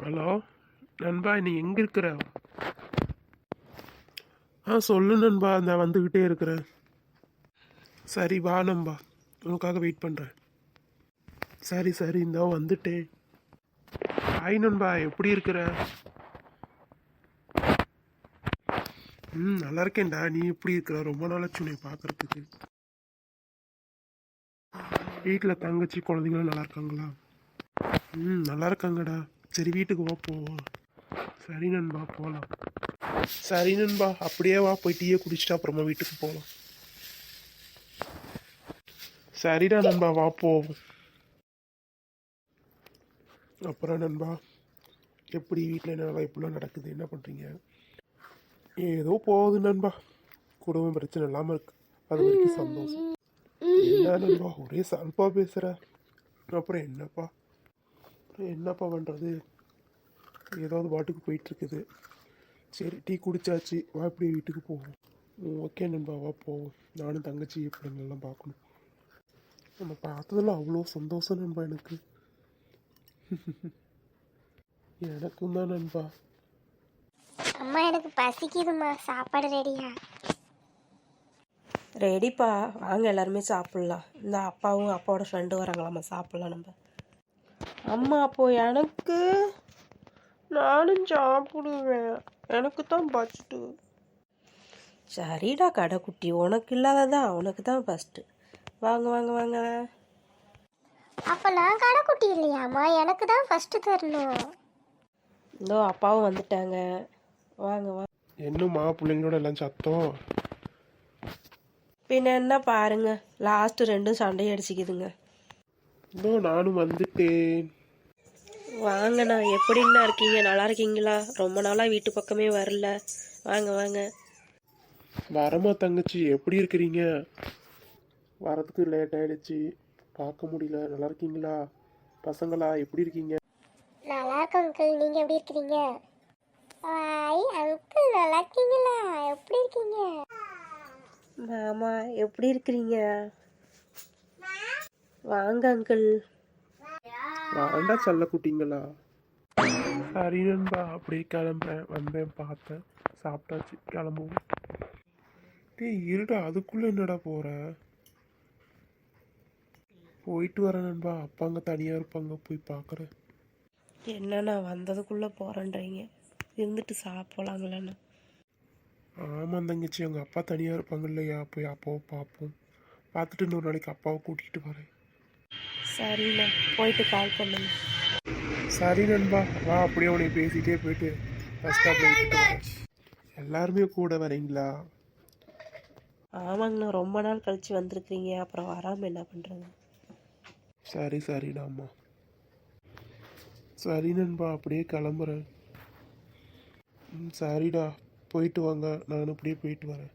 Hello நண்பா, நீ எங்கே இருக்கிற? சொல்லு நண்பா, நான் வந்துக்கிட்டே இருக்கிறேன். சரி வா நண்பா, உனக்காக வெயிட் பண்ணுறேன். சரி சரி, இந்த வந்துட்டேன். ஹாய் நண்பா, எப்படி இருக்கிற? நல்லா இருக்கேன்டா. நீ எப்படி இருக்கிற? ரொம்ப நாளாச்சு உன்னை பார்க்கறதுக்கு. வீட்டில் தங்கச்சி குழந்தைங்களும் நல்லா இருக்காங்களா? நல்லா இருக்காங்கடா. சரி வீட்டுக்கு வா போவோம். சரி நண்பா, போகலாம். சரி நண்பா, அப்படியே வா, போய் டீயை குடிச்சிட்டு அப்புறமா வீட்டுக்கு போகலாம். சரிடா நண்பா, வா போவோம். அப்புறம் நண்பா, எப்படி வீட்டில் என்ன இப்படிலாம் நடக்குது? என்ன பண்ணுறீங்க? ஏதோ போகுது நண்பா. குடும்பம் பிரச்சனை இல்லாமல் இருக்கு, அது வரைக்கும் சந்தோஷம். என்ன நண்பா ஒரே சல்பா பேசுகிற? அப்புறம் என்னப்பா பண்ணுறது? ஏதாவது பாட்டுக்கு போயிட்டுருக்குது. சரி, டீ குடிச்சாச்சு, வா இப்படியே வீட்டுக்கு போவோம். ஓகே நண்பா, வா போவோம். நானும் தங்கச்சி பிள்ளைங்கள்லாம் பார்க்கணும். நம்ம பார்த்ததில் அவ்வளோ சந்தோஷம் நண்பா எனக்கு. எனக்கும் தான் நண்பா. அம்மா எனக்கு பசிக்குதுமா, சாப்பாடு ரெடியா? ரெடிப்பா, வாங்க எல்லாருமே சாப்பிட்லாம். இந்த அப்பாவும் அப்பாவோட ஃப்ரெண்டு வராங்களாம்மா, சாப்பிட்லாம் நம்ம. அம்மா அப்போ எனக்கு, நானும் சாப்பிடுவேன், எனக்கு தான் ஃபஸ்ட்டு. சரிடா கடைக்குட்டி, உனக்கு இல்லாததான் உனக்கு தான் ஃபஸ்ட்டு. வாங்க வாங்க வாங்க. அப்போ நான் கடைக்குட்டி இல்லையாம்மா? எனக்கு தான் ஃபஸ்ட்டு தரணும். இதோ அப்பாவும் வந்துட்டாங்க, வாங்க வாங்க. என்னம்மா பிள்ளைங்களோட எல்லாம் சத்தம்? பின்ன என்ன பாருங்க, லாஸ்ட்டு ரெண்டும் சண்டையை அடிச்சுக்குதுங்க. இதோ நானும் வந்துட்டேன். வாங்கண்ணா, எப்படின்னா இருக்கீங்க? நல்லா இருக்கீங்களா? ரொம்ப நாளாக வீட்டு பக்கமே வரல. வாங்க வாங்க. வரமா தங்கச்சி, எப்படி இருக்கிறீங்க? வரதுக்கு லேட் ஆகிடுச்சு, பார்க்க முடியல. நல்லா இருக்கீங்களா? பசங்களா எப்படி இருக்கீங்க? நல்லா இருக்கோம் அங்கிள், நீங்கள் எப்படி இருக்கிறீங்க? ஹாய் அங்கிள், நல்லா இருக்கீங்களா? எப்படி இருக்கீங்க? மாமா எப்படி இருக்கிறீங்க? வாங்க அங்கிள். வாண்டா செல்ல குட்டிங்களா. சரி நண்பா, அப்படியே கிளம்புறேன். வந்தேன், பார்த்தேன், சாப்பிட்டாச்சு, கிளம்புவோம். டேய் இருடா, அதுக்குள்ளே என்னடா போகிற? போயிட்டு வரேன் நண்பா. அப்பாங்க தனியாக இருப்பாங்க, போய் பார்க்குறேன். என்னண்ணா வந்ததுக்குள்ளே போகிறேன்றீங்க? இருந்துட்டு சாப்பிடலாங்களேண்ணா. ஆமாம் தங்கச்சி, அவங்க அப்பா தனியாக இருப்பாங்க இல்லையா, போய் அப்பாவை பார்ப்போம். பார்த்துட்டு இன்னொரு நாளைக்கு அப்பாவை கூட்டிகிட்டு வரேன். சரிண்ணா, போயிட்டு கால் பண்ணுங்க. சரி நண்பா, வா அப்படியே உன்னை பேசிகிட்டே போயிட்டு பஸ் ஸ்டாப்பில் விட்டுட்டு வரேன். எல்லாருமே கூட வரீங்களா? ஆமாங்கண்ணா, ரொம்ப நாள் கழித்து வந்திருக்கிறீங்க, அப்புறம் வராமல் என்ன பண்ணுறது? சரி சரிடாம்மா. சரி நண்பா, அப்படியே கிளம்புறேன். சரிடா, போயிட்டு வாங்க, நானும் அப்படியே போயிட்டு வரேன்.